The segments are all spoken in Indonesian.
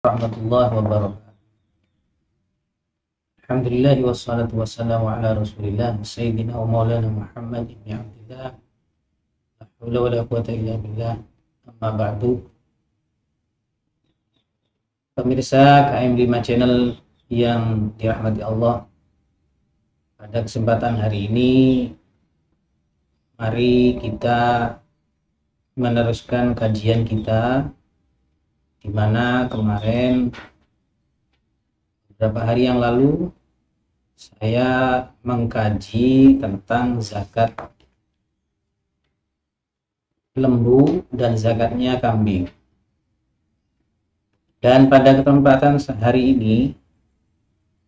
Warahmatullahi wabarakatuh. Alhamdulillah wassalatu wassalamu ala Rasulillah Sayyidina wa Maulana Muhammad ibn Abdillah. La haula wa la quwwata illa billah. Amma ba'du. Pemirsa KM5 Channel yang dirahmati Allah, pada kesempatan hari ini mari kita meneruskan kajian kita, di mana kemarin beberapa hari yang lalu saya mengkaji tentang zakat lembu dan zakatnya kambing. Dan pada kesempatan hari ini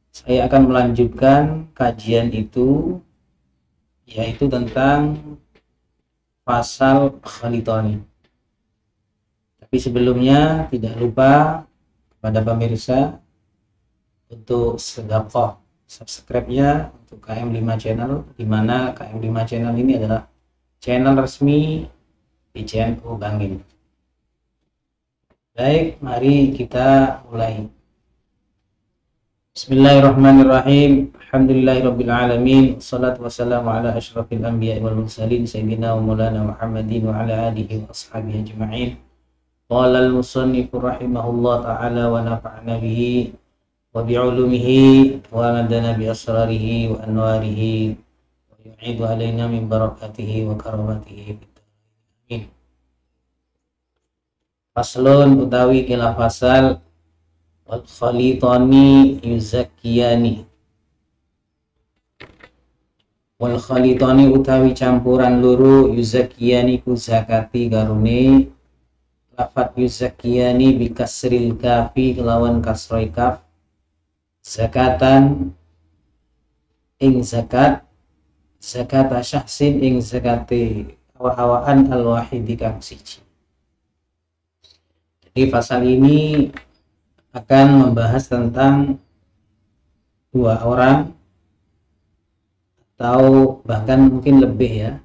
saya akan melanjutkan kajian itu, yaitu tentang pasal khalitoni. Tapi sebelumnya tidak lupa kepada pemirsa untuk sedekah subscribe-nya untuk KM5 Channel, di mana KM5 Channel ini adalah channel resmi PCNU Bangil. Baik, mari kita mulai. Bismillahirrahmanirrahim. Alhamdulillahirabbil alamin. Wassalatu wassalamu ala asyrafil anbiya'i wal mursalin sayyidina wa maulana Muhammadin wa ala alihi wa ashabihi ajma'in. Qala al-musannif rahimahullah ta'ala wa nafa'na bihi wa bi'ulumihi wa madana bi asrarihi wa anwarihi wa yu'idu alaina min barakatihi wa karamatihi. Amin. Faslun utawi kila fasal wal khalitani yuzakkiyani. Wal khalitani utawi campuran loro yuzakkiyani ku zakati garune. Lafat yuzakkiyani bi kasril kafi kelawan kasroi kaf. Zakatan ing zakat, zakata syahsin ing zakate awa-awaan al-wahidi kang siji. Jadi pasal ini akan membahas tentang dua orang atau bahkan mungkin lebih ya,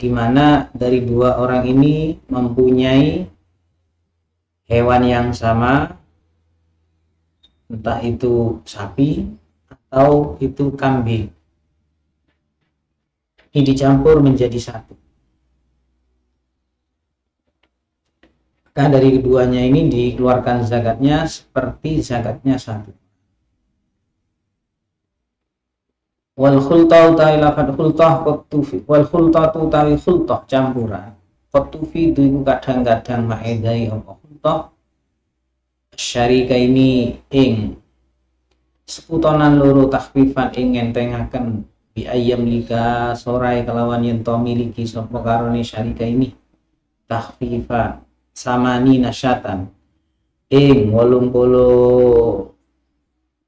di mana dari dua orang ini mempunyai hewan yang sama, entah itu sapi atau itu kambing. Ini dicampur menjadi satu. Maka dari keduanya ini dikeluarkan zakatnya seperti zakatnya satu. Wal khultah utawi lafadz khultah qatufi. Wal khultah utawi khultah campuran. Qatufi itu kadang-kadang maedai apa khultah. Syarika ini ing sekutonan loro takhfifan ing ngentengaken bi ayam lika sorai kelawan yen to miliki sapa karone syarika ini takhfifan samani nasyatan ing 80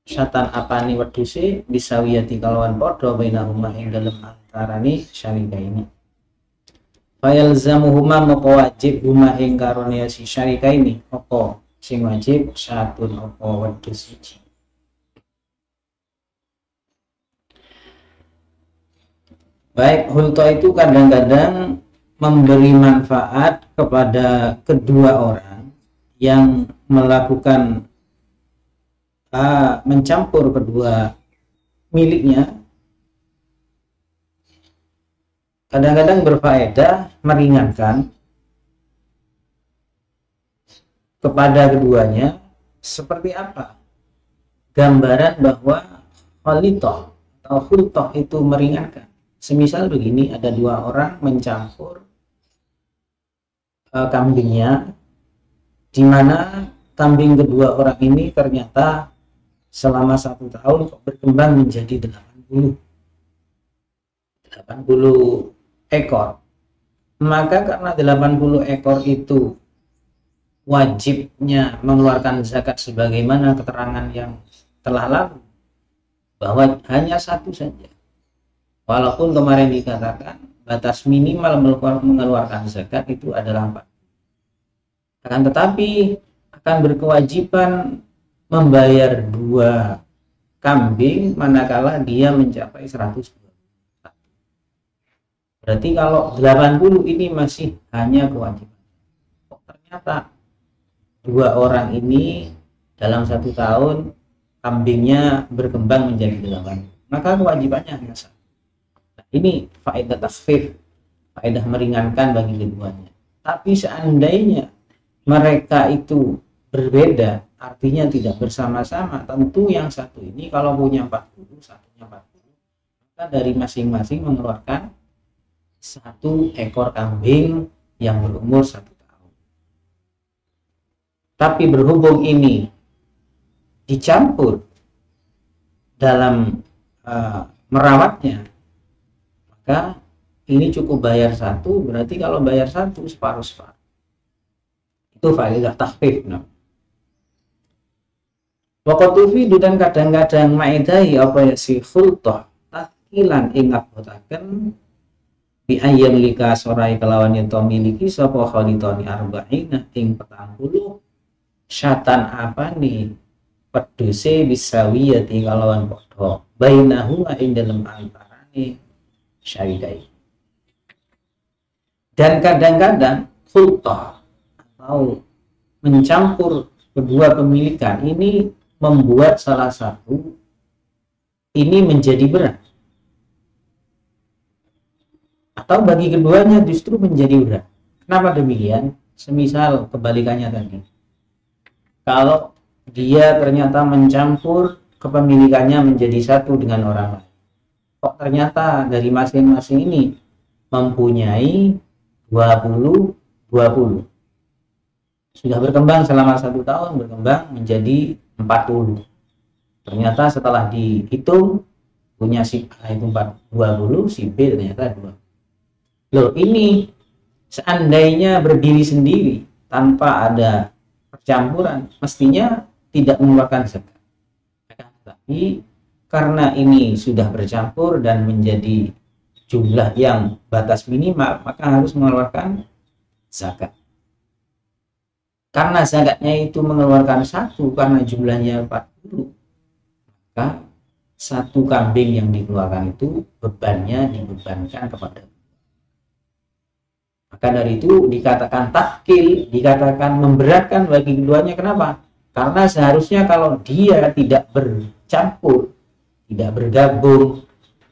syatan apane wedhuse bisawiyati kalawan padha bainahuma ing dalem antarane syarika ini. Fayalzamuhuma maka wajib huma ing karone si syarika ini apa sing wajib satun apa wedhus siji. Baik, hulta itu kadang-kadang memberi manfaat kepada kedua orang yang melakukan mencampur kedua miliknya. Kadang-kadang berfaedah meringankan kepada keduanya. Seperti apa? Gambaran bahwa khalithah atau hultah itu meringankan. Semisal begini, ada dua orang mencampur kambingnya, di mana kambing kedua orang ini ternyata selama 1 tahun berkembang menjadi 80 ekor. Maka karena 80 ekor itu wajibnya mengeluarkan zakat sebagaimana keterangan yang telah lalu, bahwa hanya satu saja. Walaupun kemarin dikatakan batas minimal mengeluarkan zakat itu adalah 4. Akan tetapi akan berkewajiban membayar 2 kambing manakala dia mencapai 100. Berarti kalau 80 ini masih hanya kewajiban. Ternyata dua orang ini dalam 1 tahun kambingnya berkembang menjadi 8, maka kewajibannya hanya 1. Nah, ini faedah takhfif, faedah meringankan bagi keduanya. Tapi seandainya mereka itu berbeda, artinya tidak bersama-sama, tentu yang satu ini kalau punya 40, satunya 40, maka dari masing-masing mengeluarkan 1 ekor kambing yang berumur 1 tahun. Tapi berhubung ini dicampur dalam merawatnya, maka ini cukup bayar 1, berarti kalau bayar 1 separuh-separuh. Itu faedah takhfif. Waqatufidu dan kadang-kadang ma'idahi apa ya si khultah takilan ingat botaken bi ayam lika sorai kelawan yang miliki sapa khalidoni arba'ina ing 40 syatan apa nih peduse bisawiyati kalawan padha bainahu ing dalam antarane syarikai. Dan kadang-kadang khultah atau mencampur kedua pemilikan ini membuat salah satu ini menjadi berat, atau bagi keduanya justru menjadi berat. Kenapa demikian? Semisal kebalikannya tadi, kalau dia ternyata mencampur kepemilikannya menjadi 1 dengan orang lain, kok ternyata dari masing-masing ini mempunyai 20 sudah berkembang selama 1 tahun, berkembang menjadi 40. Ternyata setelah dihitung punya si A itu 20, si B ternyata 2. Loh, ini seandainya berdiri sendiri tanpa ada percampuran, mestinya tidak mengeluarkan zakat. Tapi karena ini sudah bercampur dan menjadi jumlah yang batas minimal, maka harus mengeluarkan zakat. Karena zakatnya itu mengeluarkan 1 karena jumlahnya 40, maka 1 kambing yang dikeluarkan itu bebannya dibebankan kepada. Maka dari itu dikatakan takkil, dikatakan memberatkan bagi keduanya. Kenapa? Karena seharusnya kalau dia tidak bercampur, tidak bergabung,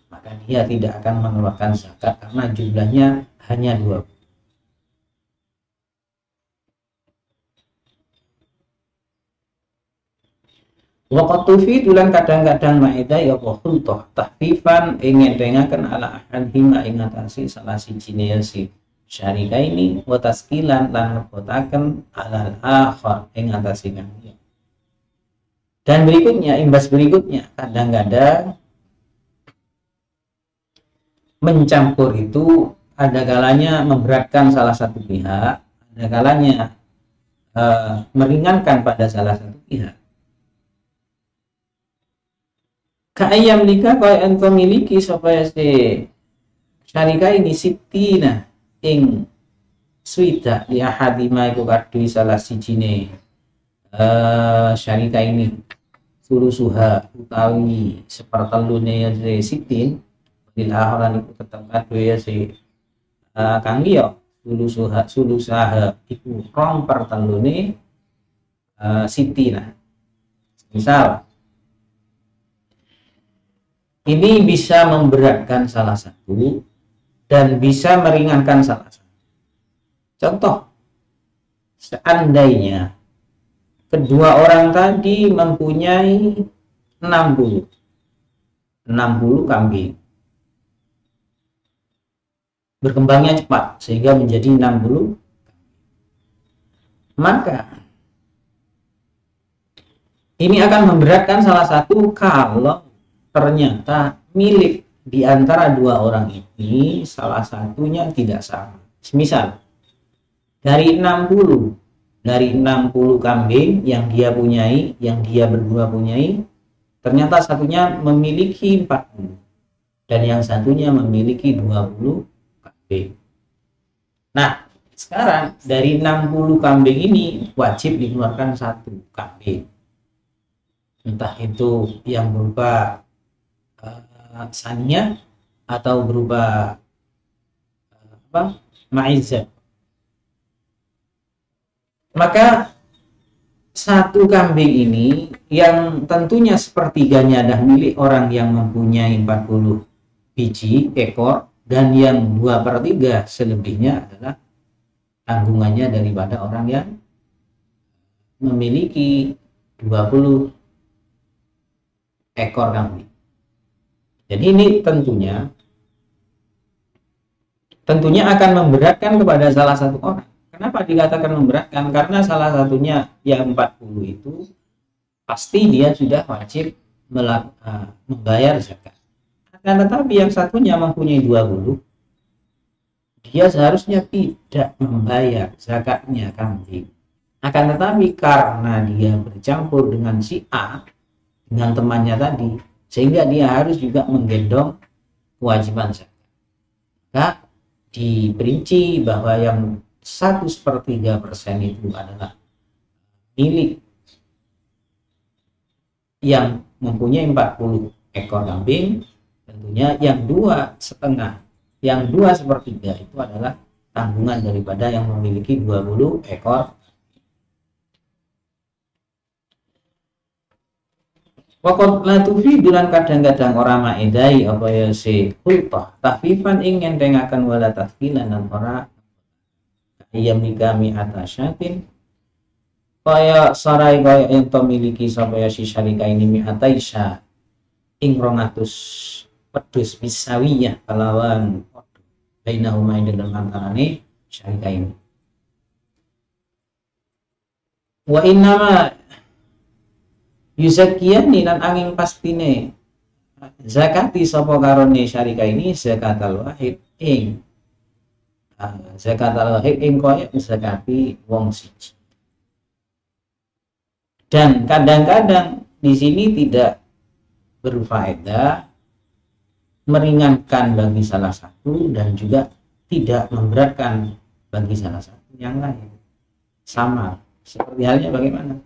maka dia tidak akan mengeluarkan zakat karena jumlahnya hanya 20. Waqatufi tulan kadang-kadang maida ya khultah tahfifan ingin dengaken ala ahadhima ing atase salah sijine si syarika ini wa taskilan lan ngebotaken alal akhar ing atase kang liya. Dan berikutnya, imbas berikutnya, kadang-kadang mencampur itu ada kalanya memberatkan salah satu pihak, ada kalanya meringankan pada salah satu pihak. Kaayam lika kaya ento miliki supaya si syarika ini sitina ing swida ya hadima iku kadui salah sijine syarika ini sulusuha utawi sepertelune ya sitin bil akhiran iku tetep kadui ya si kang liya sulusaha iku rong pertelune sitina. Misal ini bisa memberatkan salah satu dan bisa meringankan salah satu. Contoh, seandainya kedua orang tadi mempunyai 60 kambing, berkembangnya cepat sehingga menjadi 60, maka ini akan memberatkan salah satu kalau ternyata milik di antara 2 orang ini salah satunya tidak sama. Misal dari 60 kambing yang dia punyai, yang dia berdua punyai, ternyata satunya memiliki 40 dan yang satunya memiliki 20 kambing. Nah, sekarang dari 60 kambing ini wajib dikeluarkan 1 kambing, entah itu yang berupa sannya atau berupa maizah. Maka satu kambing ini yang tentunya sepertiganya adalah milik orang yang mempunyai 40 biji ekor, dan yang 2/3 selebihnya adalah tanggungannya daripada orang yang memiliki 20 ekor kambing. Jadi ini tentunya akan memberatkan kepada salah satu orang. Kenapa dikatakan memberatkan? Karena salah satunya yang 40 itu pasti dia sudah wajib membayar zakat. Akan tetapi yang satunya mempunyai 20, dia seharusnya tidak membayar zakatnya kambing. Akan tetapi karena dia bercampur dengan si A, dengan temannya tadi, sehingga dia harus juga menggendong kewajiban zakat. Maka diperinci bahwa yang 1/3% itu adalah milik yang mempunyai 40 ekor kambing. Tentunya yang 2/3 itu adalah tanggungan daripada yang memiliki 20 ekor. Wakot la tufidulan kadang-kadang orang maedai apa ya si hultah tahfifan ingin dengakan wala tahfilan dan orang ayam kami atasyatin kaya sarai kaya yang memiliki supaya si syarika ini mi'ataisha ing 200 pedus misawiyah kalawan bainahuma dalam antarane syarika ini. Wa innama yuzakiyani lan angin pastine zakati sapa karone syarika ini zakatal wahid ing zakatal wahid ing kaya zakati wong siji. Dan kadang-kadang di sini tidak berfaedah meringankan bagi salah satu dan juga tidak memberatkan bagi salah satu yang lain. Sama seperti halnya bagaimana?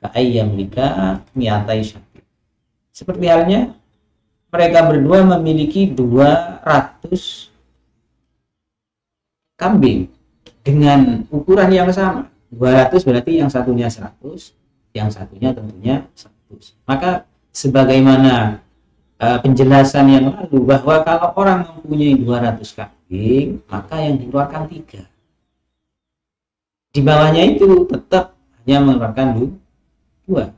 Ka'ayyam lika mi'atai syati. Seperti halnya mereka berdua memiliki 200 kambing dengan ukuran yang sama. 200 berarti yang satunya 100, yang satunya tentunya 100. Maka sebagaimana penjelasan yang lalu bahwa kalau orang mempunyai 200 kambing, maka yang dikeluarkan 3. Di bawahnya itu tetap hanya mengeluarkan 2.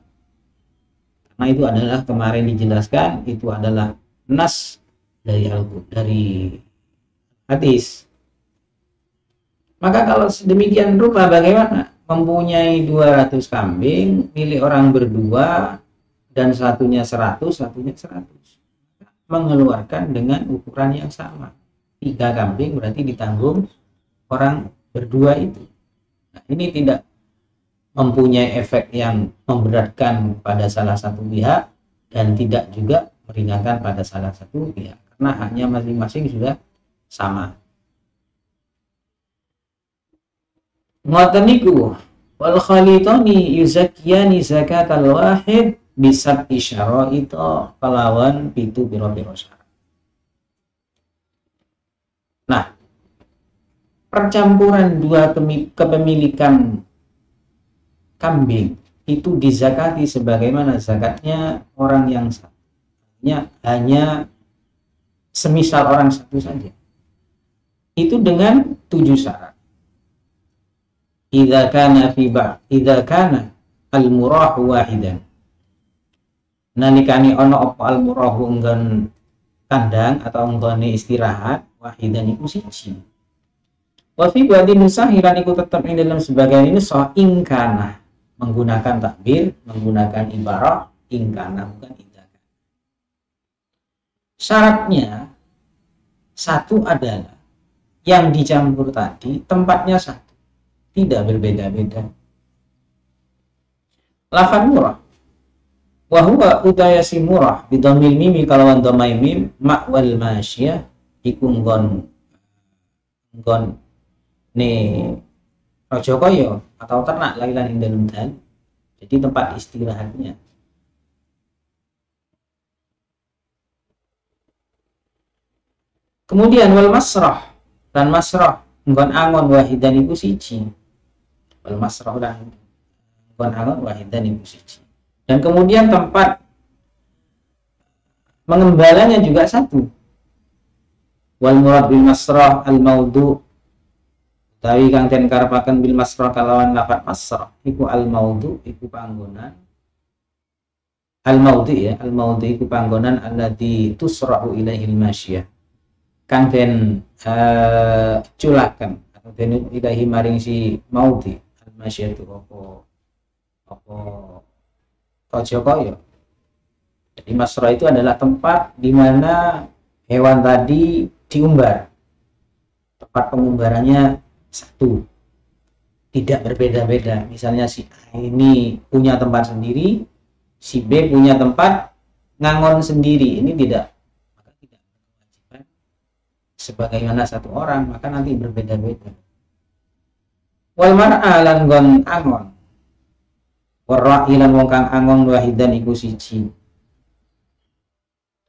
Karena itu adalah kemarin dijelaskan itu adalah nas dari dari hadis. Maka kalau sedemikian rupa bagaimana? Mempunyai 200 kambing milik orang berdua dan satunya 100, satunya 100. Mengeluarkan dengan ukuran yang sama. 3 kambing berarti ditanggung orang berdua itu. Nah, ini tidak mempunyai efek yang memberatkan pada salah satu pihak dan tidak juga meringankan pada salah satu pihak karena haknya masing-masing sudah sama. Ngoten niku wal khalitani yuzakkiyani zakatal wahid bisab isyaraita kalawan pitu pira-pira syarat. Nah, percampuran dua kepemilikan kambing itu dizakati sebagaimana zakatnya orang yang satunya hanya semisal orang satu saja. Itu dengan 7 syarat. Idza kana al-murahu wahidan. Nalikani ono apa al-murahu enggan kandang atau enggone istirahat wahidan iku siji. Wa fi ba'di musahiran iku tetap ing dalam sebagian ini so ingkana menggunakan takbir, menggunakan ibarah ingkana bukan idakan. Syaratnya satu adalah yang dicampur tadi tempatnya satu, tidak berbeda-beda. Lafaz murah wa huwa utayasi murah bidhamil mimi kalawan dhamai mim ma'wal masyiyah iku nggon ne raja kaya atau ternak lailan ing dalem dan jadi tempat istirahatnya. Kemudian wal masrah dan masrah nggon angon wahidan iku siji. Wal masrah dan angon wahidan iku siji. Dan kemudian tempat mengembalanya juga satu. Wal murad bil masrah al maudu utawi kang den karepaken bil masrah kalawan lafat masrah iku al maudu iku panggonan al maudi ya, al maudi iku panggonan alladzi tusrahu ilaihil masyiyah kang den culaken atau den ilahi maring si maudi al masyiyah itu apa raja kaya. Jadi masrah itu adalah tempat di mana hewan tadi diumbar. Tempat pengumbarannya satu, tidak berbeda-beda. Misalnya si A ini punya tempat sendiri, si B punya tempat ngangon sendiri. Ini tidak, maka tidak berkewajiban sebagaimana satu orang, maka nanti berbeda-beda. Wal mar'a lan gon angon, warra'i lan wong kang angon wahidan iku siji.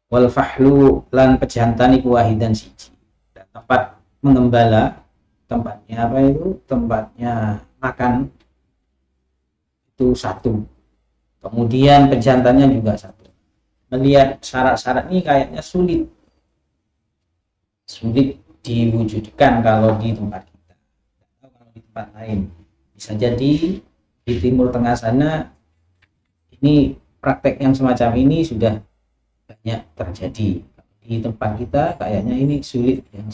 Wal fahlu lan pejantan iku wahidan siji. Dan tempat mengembala, tempatnya apa itu? Tempatnya makan itu satu. Kemudian pejantannya juga satu. Melihat syarat-syarat ini kayaknya sulit diwujudkan kalau di tempat kita. Kalau di tempat lain bisa jadi di Timur Tengah sana ini praktek yang semacam ini sudah banyak terjadi. Di tempat kita kayaknya ini sulit yang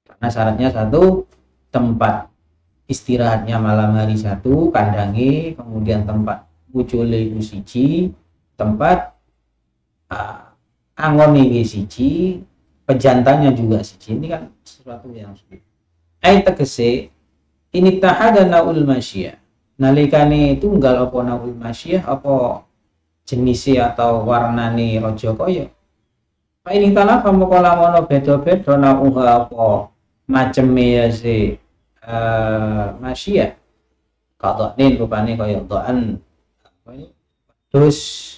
karena syaratnya satu, tempat istirahatnya malam hari satu, kandangi, kemudian tempat muncule siji, tempat angoni siji, pejantannya juga siji. Ini kan sesuatu yang sulit. Tegese ini tahada naul masyiyah. Nalikane tunggal apa naul masyiyah apa jenisnya atau warnane raja kaya. Pak ini tanah kamu kalau mau beda-beda nauha apa macamnya si masyiyah. Kalau ini rupanya kaya doan wedhus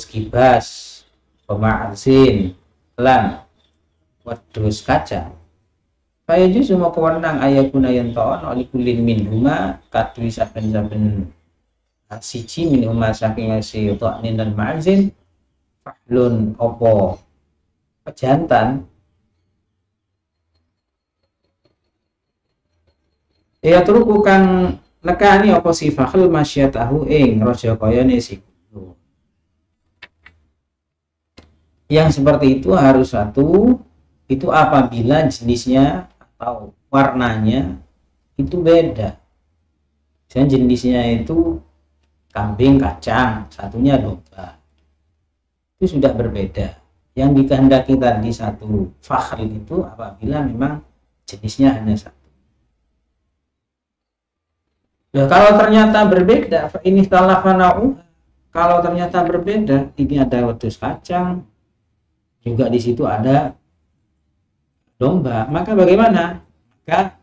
kibas, pema'azin, lan wedhus kaca. Kaya justru mau kewenang ayakuna yang ta'on oleh kulin min huma kadui saben-saben siji min huma saking si ta'nin dan ma'azin fahlun opo pejantan ya turuku kang nekani opo sifahul masyatahu ing raja kayane si yang seperti itu harus satu, itu apabila jenisnya atau warnanya itu beda. Dan jenisnya itu kambing kacang, satunya domba. Itu sudah berbeda. Yang dikehendaki tadi satu fakhr itu apabila memang jenisnya hanya satu. Nah, kalau ternyata berbeda, ini kalau ternyata berbeda, ini ada wedhus kacang, juga di situ ada domba, maka bagaimana? Maka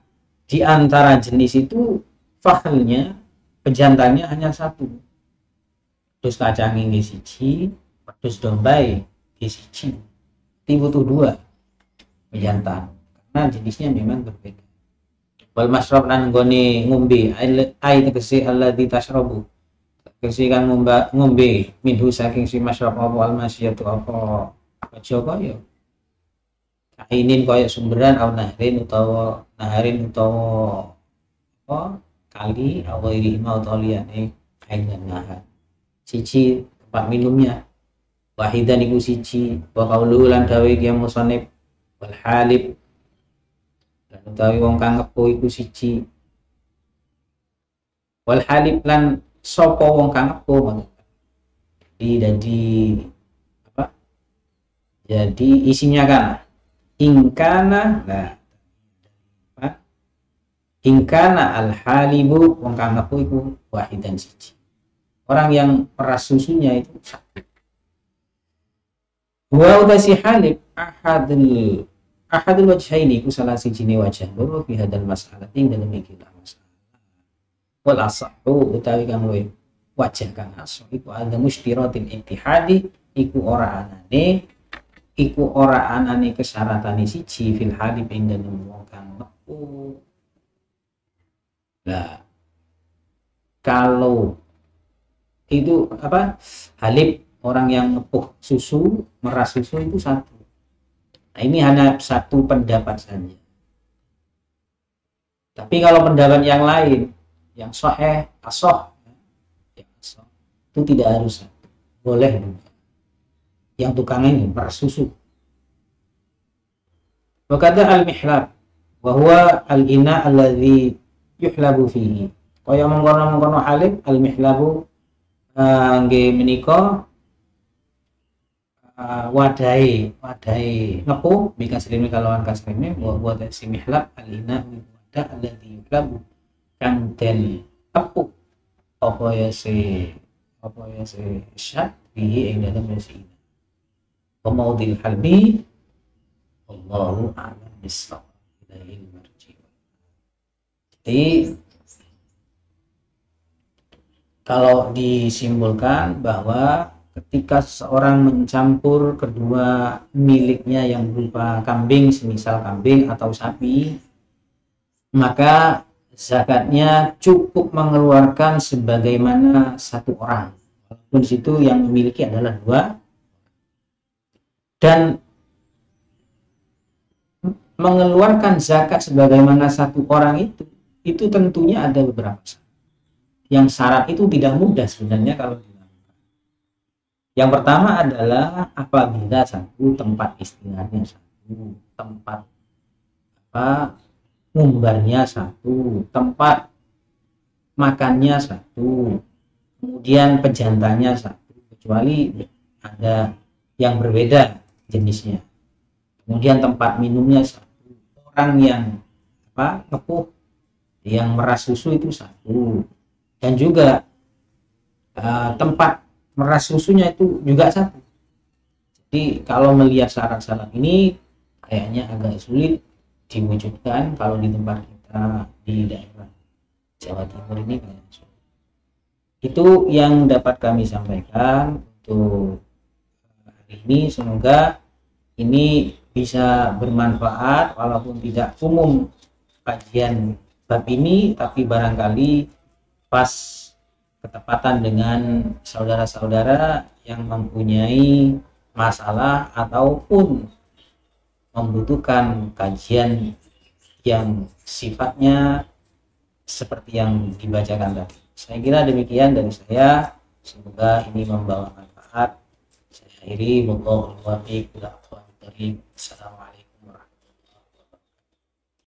di antara jenis itu fakhrnya, pejantannya hanya satu. Wedhus kacang ini siji, wedhus domba ini siji. Butuh dua pejantan karena jenisnya memang berbeda. Wal masrab lan nggone ngombe ai tegese alladzi tashrabu. Tegese kang ngombe minhu saking si masrab apa wal masyatu apa aja kaya kainin kaya sumberan au naharin utawa apa kali au iri mau liyane kain dan nahar. Siji tempat minumnya wahidan iku siji wa qaulu lan dawe dia musannif wal halib dan utawi wong kang ngepo iku siji wal halib lan sapa wong kang ngepo jadi apa jadi isinya kan ingkana ingkana al halibu wong kang ngepo iku wahidan siji orang yang peras susunya itu satu. Wa udasi halib ahadul wajhaini ku salah sijine wajah loro fi hadal masalah ing dalem iki masalah. Wal asahu utawi kang luwih wajah kang aso iku ada mushtiratil ittihadi iku ora anane kesyaratane siji fil halib ing dalem wong kang metu. Lah Kalau itu apa, halib, orang yang ngepuh susu, meras susu itu satu. Nah, ini hanya satu pendapat saja. Tapi kalau pendapat yang lain, yang sahih, asoh, ya, asoh, itu tidak harus satu. Boleh yang tukang ini meras susu. Wakada al-mihlab wa huwa al-ina alladhi yuhlabu fihi. Kaya mengkono-mengkono halib al-mihlabu nggih menika wadai ngepuh bika slimi kalawan kasrime wa si mihlab al-ina wadah alladhi yuhlabu kang den tepuk apa ya si syad bihi ing dalem si ina. Pemaudil halbi Allahu a'lam bissawab. Jadi kalau disimpulkan bahwa ketika seorang mencampur kedua miliknya yang berupa kambing, semisal kambing atau sapi, maka zakatnya cukup mengeluarkan sebagaimana satu orang, walaupun situ yang memiliki adalah dua. Dan mengeluarkan zakat sebagaimana satu orang itu tentunya ada beberapa syarat. Yang syarat itu tidak mudah sebenarnya kalau dilakukan. Yang pertama adalah apabila satu tempat istirahatnya satu, tempat ngumbarnya satu, tempat makannya satu, kemudian pejantanya satu, kecuali ada yang berbeda jenisnya. Kemudian tempat minumnya satu, orang yang ngepuh, yang meras susu itu satu, dan juga tempat meras susunya itu juga satu. Jadi kalau melihat syarat-syarat ini kayaknya agak sulit diwujudkan kalau di tempat kita di daerah Jawa Timur ini kayaknya sulit. Itu yang dapat kami sampaikan untuk hari ini. Semoga ini bisa bermanfaat walaupun tidak umum kajian bab ini, tapi barangkali pas ketepatan dengan saudara-saudara yang mempunyai masalah ataupun membutuhkan kajian yang sifatnya seperti yang dibacakan tadi. Saya kira demikian dari saya, semoga ini membawa manfaat. Saya akhiri, wallahu a'lam bishawab. Assalamualaikum.